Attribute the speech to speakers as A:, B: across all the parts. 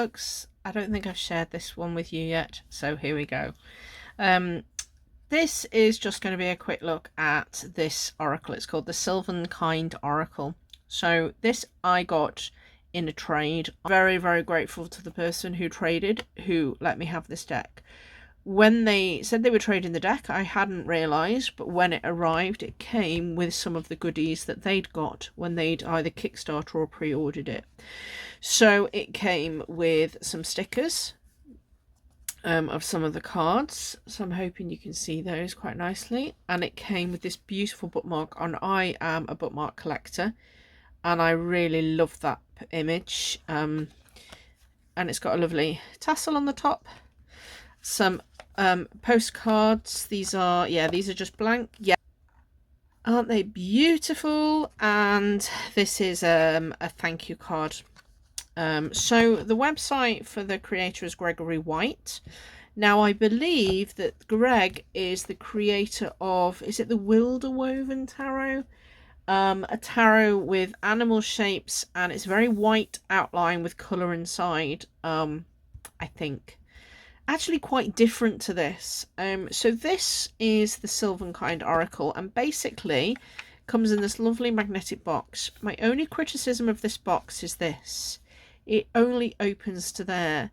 A: works. I don't think I've shared this one with you yet, so here we go. This is just going to be a quick look at this oracle. It's called the Sylvankind Oracle. So this I got in a trade. I'm very, very grateful to the person who traded, who let me have this deck. When they said they were trading the deck, I hadn't realised, but when it arrived, it came with some of the goodies that they'd got when they'd either Kickstarter or pre-ordered it. So it came with some stickers of some of the cards, so I'm hoping you can see those quite nicely, and it came with this beautiful bookmark, and I am a bookmark collector and I really love that image, and it's got a lovely tassel on the top, some postcards. These are just blank. Yeah, aren't they beautiful? And this is a thank you card. So the website for the creator is Gregory White. Now I believe that Greg is the creator of, is it the Wilderwoven Tarot? A tarot with animal shapes, and it's very white outline with colour inside. I think actually quite different to this. So this is the Sylvankind Oracle, and basically comes in this lovely magnetic box. My only criticism of this box is this: it only opens to there.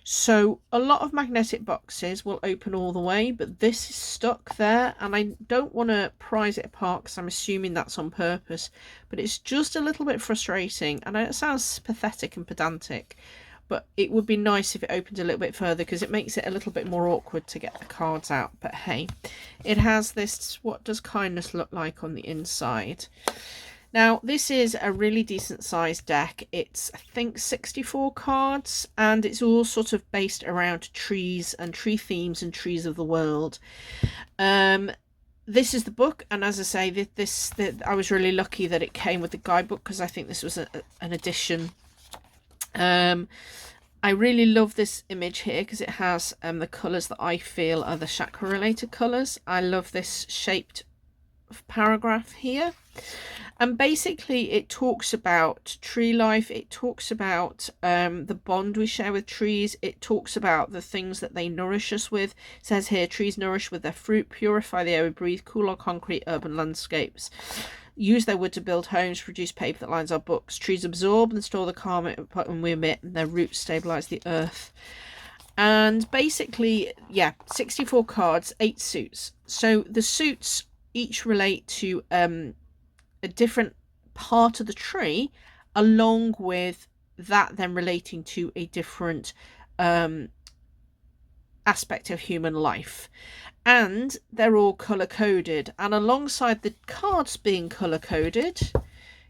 A: So a lot of magnetic boxes will open all the way, but this is stuck there, and I don't want to prise it apart because I'm assuming that's on purpose, but it's just a little bit frustrating, and it sounds pathetic and pedantic, but it would be nice if it opened a little bit further because it makes it a little bit more awkward to get the cards out. But hey, it has this what does kindness look like on the inside. Now this is a really decent sized deck. It's I think 64 cards, and it's all sort of based around trees and tree themes and trees of the world. This is the book, and as I say, I was really lucky that it came with the guidebook because I think this was an addition. I really love this image here because it has the colours that I feel are the chakra related colours. I love this shaped paragraph here, and basically it talks about tree life, it talks about the bond we share with trees, it talks about the things that they nourish us with. It says here, trees nourish with their fruit, purify the air we breathe, cool our concrete urban landscapes, use their wood to build homes, produce paper that lines our books. Trees absorb and store the carbon we emit, and their roots stabilize the earth. And basically, yeah, 64 cards, 8 suits. So the suits each relate to a different part of the tree, along with that then relating to a different aspect of human life. And they're all color coded, and alongside the cards being color coded,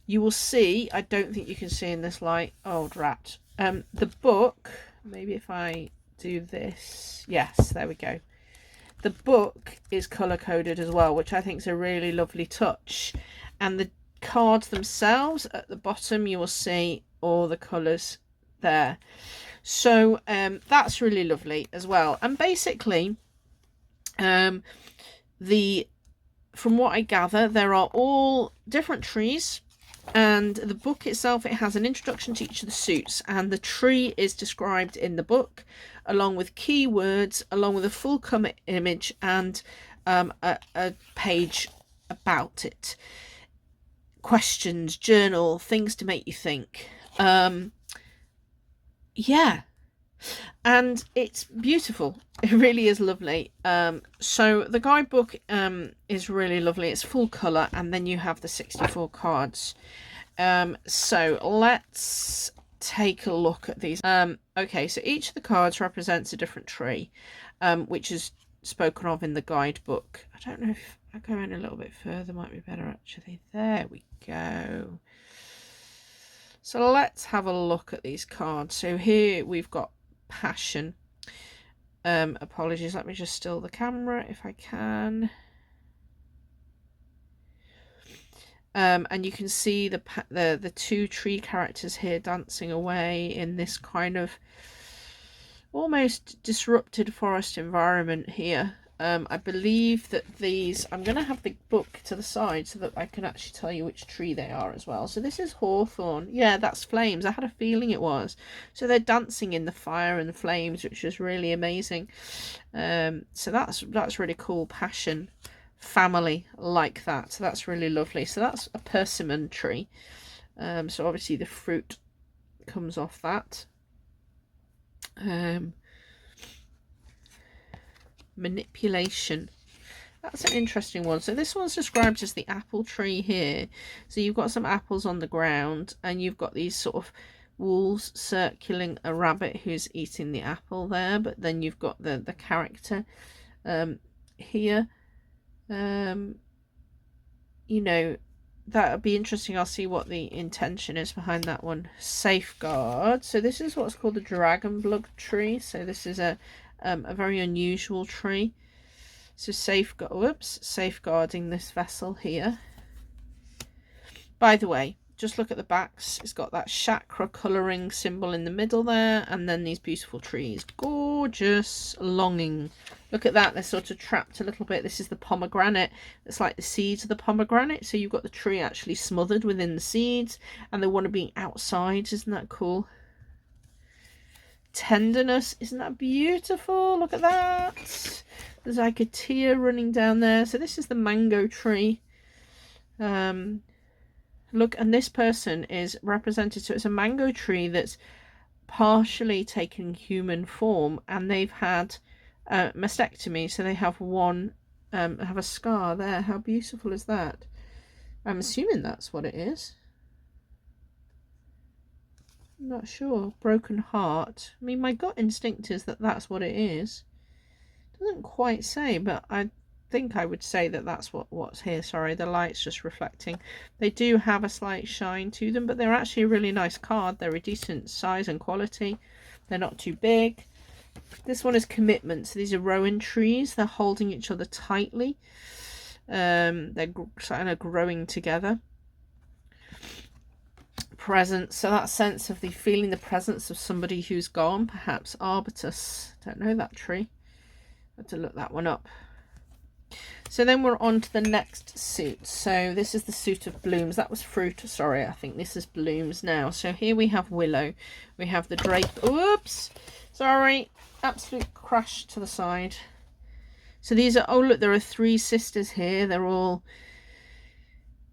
A: you will see, I don't think you can see in this light, oh drat, the book, maybe if I do this, yes, there we go, the book is color coded as well, which I think is a really lovely touch. And the cards themselves at the bottom, you will see all the colors there, so that's really lovely as well. And basically from what I gather, there are all different trees, and the book itself, it has an introduction to each of the suits, and the tree is described in the book along with keywords, along with a full cover image, and a page about it, questions, journal, things to make you think. Yeah, and it's beautiful. It really is lovely. So the guidebook is really lovely. It's full color, and then you have the 64 cards. So let's take a look at these. Okay, so each of the cards represents a different tree, which is spoken of in the guidebook. I don't know if I go in a little bit further, might be better actually. There we go. So let's have a look at these cards. So here we've got passion. Apologies, let me just still the camera if I can. And you can see the two tree characters here dancing away in this kind of almost disrupted forest environment here. I believe that these, I'm going to have the book to the side so that I can actually tell you which tree they are as well. So this is hawthorn. Yeah, that's flames. I had a feeling it was. So they're dancing in the fire and the flames, which is really amazing. So that's really cool. Passion, family, like that. So that's really lovely. So that's a persimmon tree. So obviously the fruit comes off that. Manipulation. That's an interesting one. So this one's described as the apple tree here. So you've got some apples on the ground and you've got these sort of wolves circling a rabbit who's eating the apple there, but then you've got the character here. You know, that would be interesting. I'll see what the intention is behind that one. Safeguard. So this is what's called the dragon blood tree. So this is a very unusual tree. So safeguarding this vessel here. By the way, just look at the backs. It's got that chakra colouring symbol in the middle there, and then these beautiful trees. Gorgeous. Longing. Look at that. They're sort of trapped a little bit. This is the pomegranate. It's like the seeds of the pomegranate. So you've got the tree actually smothered within the seeds, and they want to be outside. Isn't that cool? Tenderness. Isn't that beautiful? Look at that. There's like a tear running down there. So this is the mango tree. Look, and this person is represented. So it's a mango tree that's partially taken human form, and they've had mastectomy. So they have one, have a scar there. How beautiful is that? I'm assuming that's what it is. I'm not sure. Broken heart. I mean, my gut instinct is that that's what it is. Doesn't quite say, but I think I would say that that's what's here. Sorry, the light's just reflecting. They do have a slight shine to them, but they're actually a really nice card. They're a decent size and quality. They're not too big. This one is commitment. So these are rowan trees. They're holding each other tightly. They're kind of growing together. Presence. So that sense of feeling the presence of somebody who's gone. Perhaps arbutus. Don't know that tree. I have to look that one up. So then we're on to the next suit. So this is the suit of blooms. That was fruit. Sorry, I think this is blooms now. So here we have willow. We have the drape. Oops. Sorry. Absolute crash to the side. So these are, oh look, there are 3 sisters here. They're all,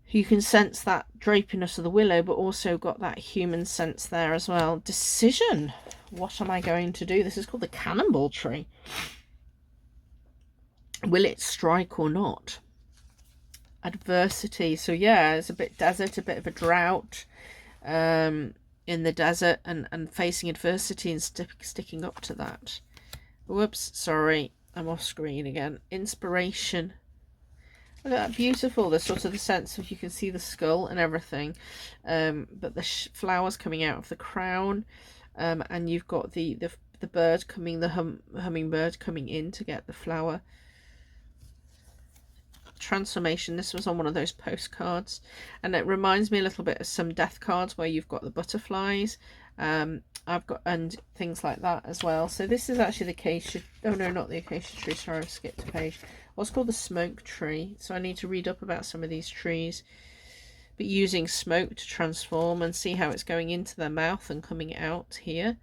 A: you can sense that drapiness of the willow, but also got that human sense there as well. Decision. What am I going to do? This is called the cannonball tree. Will it strike or not? Adversity. So yeah, it's a bit desert, a bit of a drought in the desert, and facing adversity and sticking up to that. Whoops, sorry, I'm off screen again. Inspiration. Look at that, beautiful. There's sort of the sense of, you can see the skull and everything, but the flowers coming out of the crown, and you've got the bird coming, the hummingbird coming in to get the flower. Transformation. This was on one of those postcards, and it reminds me a little bit of some death cards where you've got the butterflies. I've got, and things like that as well. So this is actually the acacia. Oh no, not the acacia tree. Sorry, I've skipped a page. What's called the smoke tree. So I need to read up about some of these trees. But using smoke to transform, and see how it's going into their mouth and coming out here.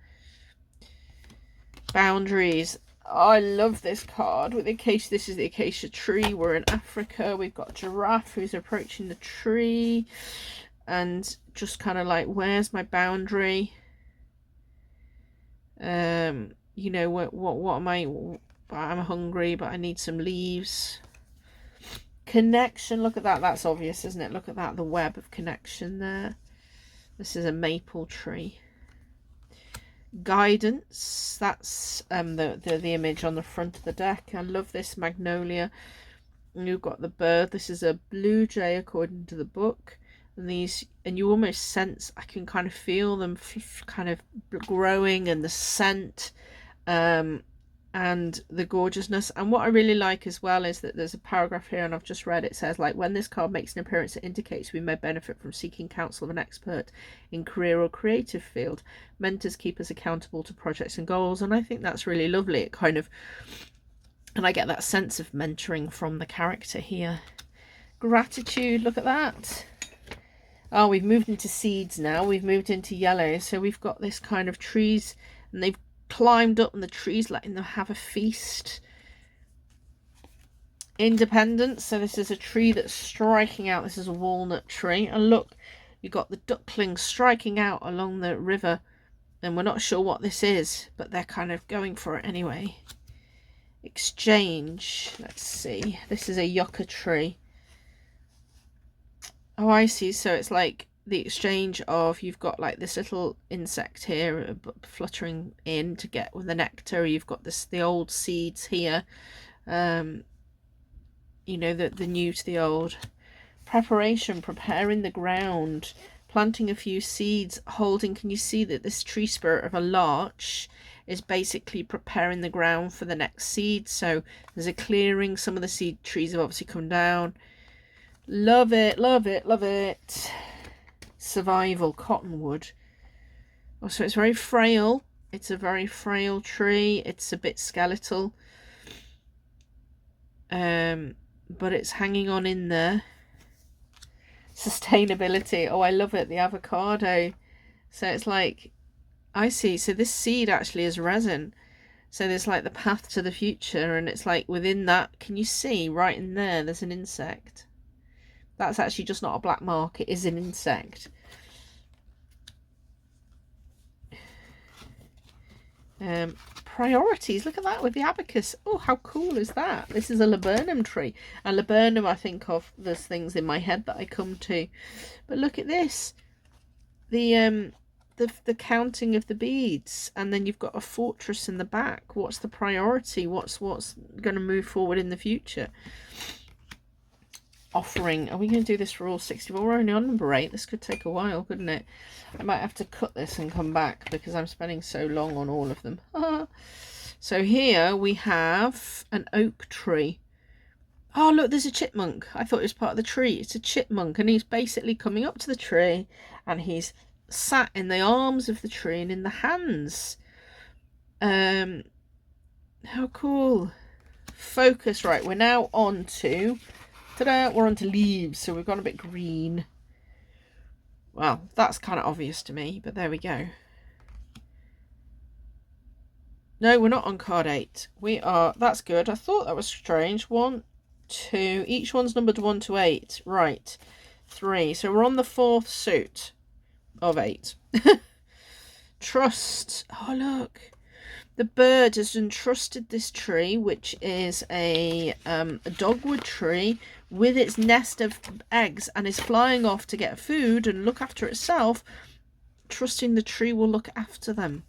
A: Boundaries. Oh, I love this card with the acacia. This is the acacia tree. We're in Africa. We've got a giraffe who's approaching the tree, and just kind of like, where's my boundary? You know, what am I? I'm hungry, but I need some leaves. Connection. Look at that. That's obvious, isn't it? Look at that. The web of connection there. This is a maple tree. Guidance. That's the image on the front of the deck. I love this magnolia. And you've got the bird. This is a blue jay according to the book. And these, and you almost sense, I can kind of feel them kind of growing, and the scent, and the gorgeousness. And what I really like as well is that there's a paragraph here, and I've just read, it says, like, when this card makes an appearance, it indicates we may benefit from seeking counsel of an expert in career or creative field. Mentors keep us accountable to projects and goals. And I think that's really lovely. It kind of And I get that sense of mentoring from the character here. Gratitude, look at that. Oh, we've moved into seeds now. We've moved into yellow. So we've got this kind of trees, and they've climbed up, and the trees letting them have a feast. Independence. So this is a tree that's striking out. This is a walnut tree. And look, you've got the ducklings striking out along the river. And we're not sure what this is, but they're kind of going for it anyway. Exchange. Let's see. This is a yucca tree. Oh, I see. So it's like the exchange of, you've got like this little insect here fluttering in to get with the nectar. You've got the old seeds here. You know, the new to the old. Preparation, preparing the ground, planting a few seeds, holding. Can you see that this tree spirit of a larch is basically preparing the ground for the next seed? So there's a clearing. Some of the seed trees have obviously come down. Love it, love it, love it. Survival, cottonwood. Oh, so it's very frail. It's a very frail tree. It's a bit skeletal. But it's hanging on in there. Sustainability. Oh, I love it. The avocado. So it's like, I see. So this seed actually is resin. So there's like the path to the future. And it's like within that, can you see right in there, there's an insect. That's actually just not a black mark. It is an insect. Priorities. Look at that with the abacus. Oh, how cool is that? This is a laburnum tree. And laburnum, I think of, there's things in my head that I come to. But look at this. The counting of the beads, and then you've got a fortress in the back. What's the priority? What's going to move forward in the future? Offering. Are we going to do this for all 60? Well, we're only on number 8. This could take a while, couldn't it? I might have to cut this and come back because I'm spending so long on all of them. So here we have an oak tree. Oh, look, there's a chipmunk. I thought it was part of the tree. It's a chipmunk, and he's basically coming up to the tree, and he's sat in the arms of the tree and in the hands. How cool. Focus. Right, we're now on to... Ta-da! We're on to leaves, so we've gone a bit green. Well, that's kind of obvious to me, but there we go. No, we're not on card 8. We are... That's good. I thought that was strange. 1, 2... Each one's numbered 1 to 8. Right. 3. So we're on the 4th suit of 8. Trust. Oh, look. The bird has entrusted this tree, which is a dogwood tree, with its nest of eggs, and is flying off to get food and look after itself, trusting the tree will look after them.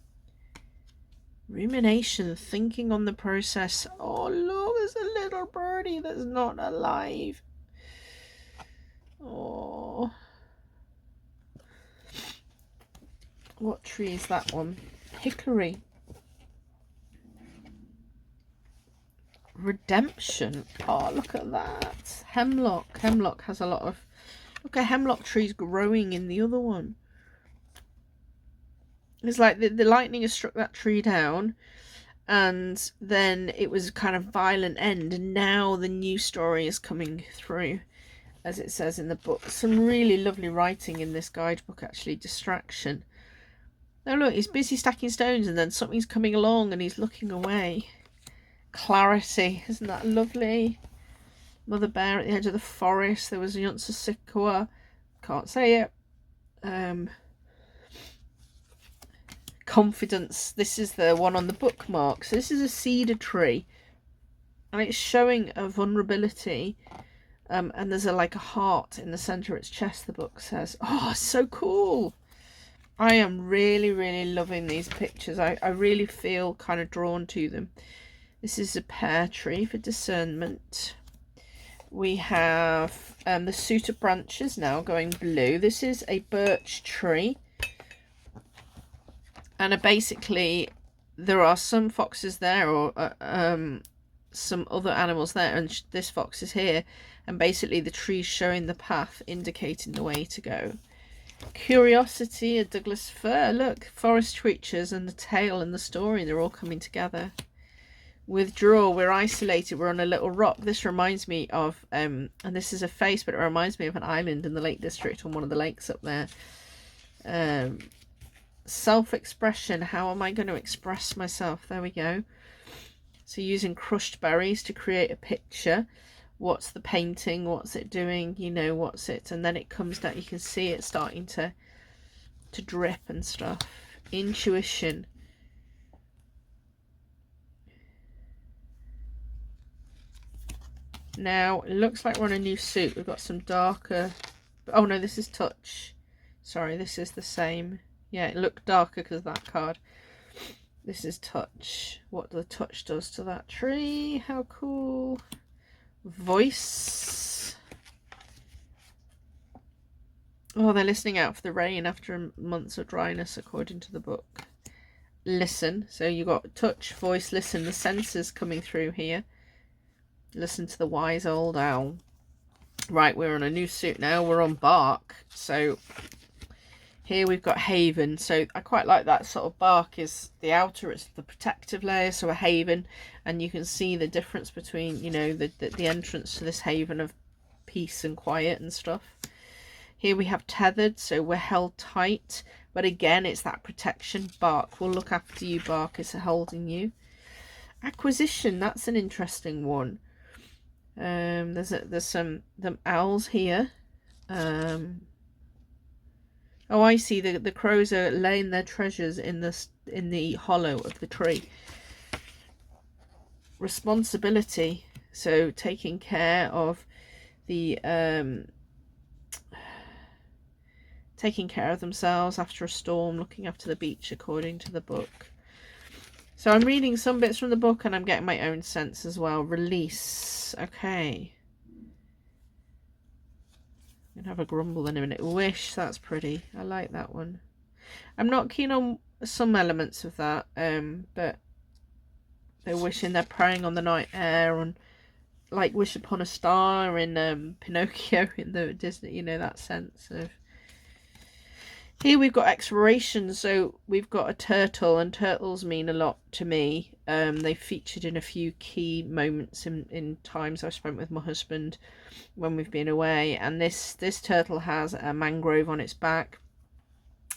A: Rumination, thinking on the process. Oh, look, there's a little birdie that's not alive. Oh. What tree is that one? Hickory. Redemption. Oh, look at that. Hemlock. Hemlock has a lot of... Look at hemlock trees growing in the other one. It's like the lightning has struck that tree down, and then it was kind of violent end, and now the new story is coming through, as it says in the book. Some really lovely writing in this guidebook, actually. Distraction. Oh, look, he's busy stacking stones, and then something's coming along, and he's looking away. Clarity. Isn't that lovely? Mother bear at the edge of the forest. There was a Yunsa. Can't say it. Confidence. This is the one on the bookmark. So this is a cedar tree, and it's showing a vulnerability. And there's like a heart in the center of its chest, the book says. Oh, so cool. I am really, really loving these pictures. I really feel kind of drawn to them. This is a pear tree for discernment. We have the suit of branches now going blue. This is a birch tree. And basically, there are some foxes there, or some other animals there, and this fox is here. And basically, the tree's showing the path, indicating the way to go. Curiosity, a Douglas fir. Look, forest creatures and the tale and the story, they're all coming together. Withdraw, we're isolated, we're on a little rock. This reminds me of, and this is a face, but it reminds me of an island in the Lake District on one of the lakes up there. Self-expression, how am I going to express myself? There we go. So using crushed berries to create a picture. What's the painting? What's it doing? You know, what's it? And then it comes down, you can see it starting to drip and stuff. Intuition. Now, it looks like we're on a new suit. We've got some darker... Oh, no, this is touch. Sorry, this is the same. Yeah, it looked darker because of that card. This is touch. What the touch does to that tree. How cool. Voice. Oh, they're listening out for the rain after months of dryness, according to the book. Listen. So you got touch, voice, listen. The senses coming through here. Listen to the wise old owl. Right, we're on a new suit now. We're on bark. So here we've got haven. So I quite like that sort of bark is the outer, it's the protective layer. So a haven, and you can see the difference between, you know, the entrance to this haven of peace and quiet and stuff. Here we have tethered, so we're held tight. But again, it's that protection. Bark will look after you. Bark is holding you. Acquisition, that's an interesting one. There's some owls here. Oh, I see. The crows are laying their treasures in the hollow of the tree. Responsibility, so taking care of the taking care of themselves after a storm, looking after the beach, according to the book. So I'm reading some bits from the book and I'm getting my own sense as well. Release. Okay. I'm going to have a grumble in a minute. Wish. That's pretty. I like that one. I'm not keen on some elements of that. But they're wishing, they're praying on the night air, and like wish upon a star in Pinocchio in the Disney, you know, that sense of. Here we've got exploration, so we've got a turtle, and turtles mean a lot to me. They featured in a few key moments in times I've spent with my husband when we've been away. And this turtle has a mangrove on its back,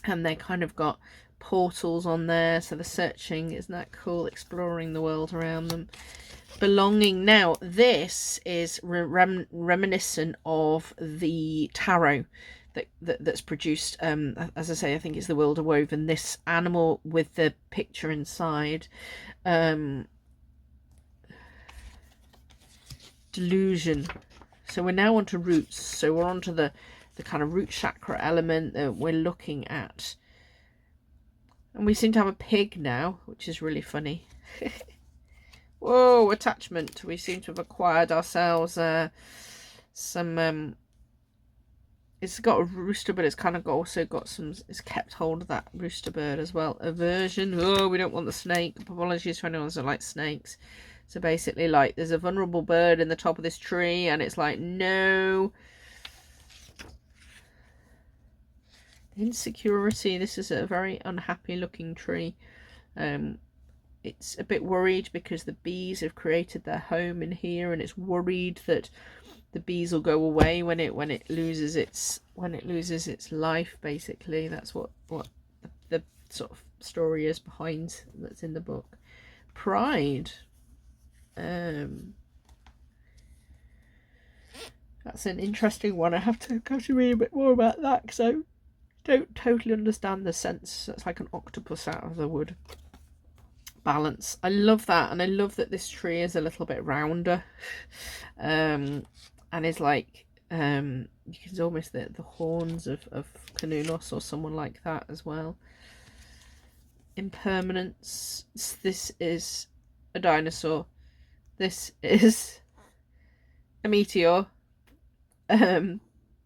A: and they kind of got portals on there, so they're searching. Isn't that cool? Exploring the world around them. Belonging. Now, this is reminiscent of the tarot that's produced, as I say, I think it's the Wilder Woven, this animal with the picture inside. Delusion. So we're now onto roots, so we're onto the kind of root chakra element that we're looking at, and we seem to have a pig now, which is really funny. Whoa, attachment. We seem to have acquired ourselves some it's got a rooster, but it's kind of also got some, it's kept hold of that rooster bird as well. Aversion. Oh, we don't want the snake. Apologies for anyone who likes snakes. So basically, like, there's a vulnerable bird in the top of this tree, and it's like, no. Insecurity. This is a very unhappy looking tree. It's a bit worried because the bees have created their home in here, and it's worried that the bees will go away when it loses its life. Basically, that's what the sort of story is behind that's in the book. Pride. That's an interesting one. I have to go to read a bit more about that because I don't totally understand the sense. That's like an octopus out of the wood. Balance. I love that, and I love that this tree is a little bit rounder. And is like, you can almost the horns of Canunos or someone like that as well. Impermanence. This is a dinosaur. This is a meteor.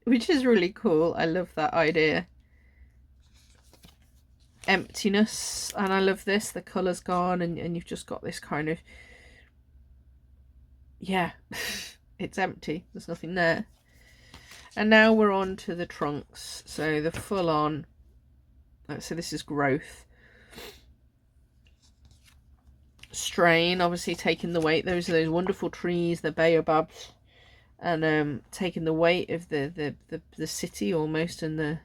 A: Which is really cool. I love that idea. Emptiness. And I love this. The colour's gone, and you've just got this kind of, yeah. It's empty. There's nothing there. And now we're on to the trunks. So the full on. So this is growth. strain, obviously taking the weight. Those are those wonderful trees, the baobabs, and taking the weight of the city almost, and the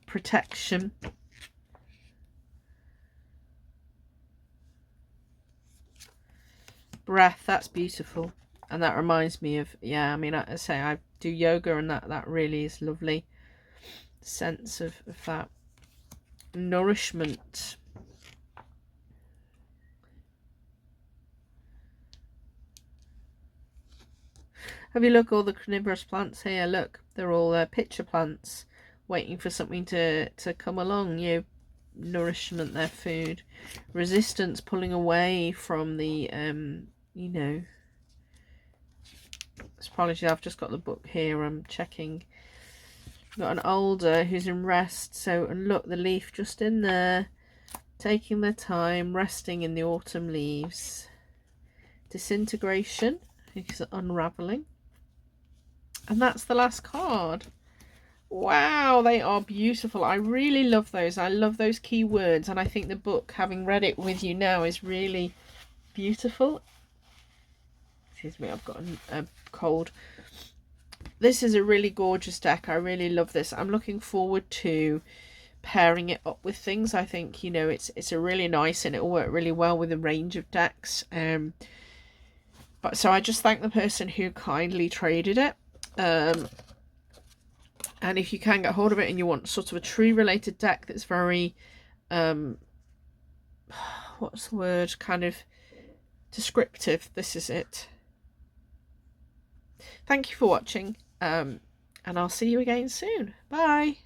A: protection. Breath, that's beautiful. And that reminds me of, yeah, I mean, I say I do yoga, and that really is lovely sense of that nourishment. Have you look, all the carnivorous plants here, look, they're all pitcher plants waiting for something to come along. You know, nourishment, their food. Resistance, pulling away from the you know, apologies, I've just got the book here, I'm checking. Got an alder who's in rest, so, and look, the leaf just in there, taking their time, resting in the autumn leaves. Disintegration, because unraveling. And that's the last card. Wow, they are beautiful. I really love those. I love those keywords, and I think the book, having read it with you now, is really beautiful. Excuse me, I've got a cold. This is a really gorgeous deck. I really love this. I'm looking forward to pairing it up with things. I think, you know, it's a really nice, and it'll work really well with a range of decks. But so I just thank the person who kindly traded it. And if you can get hold of it and you want sort of a tree related deck that's very what's the word, kind of descriptive, this is it. Thank you for watching, and I'll see you again soon. Bye.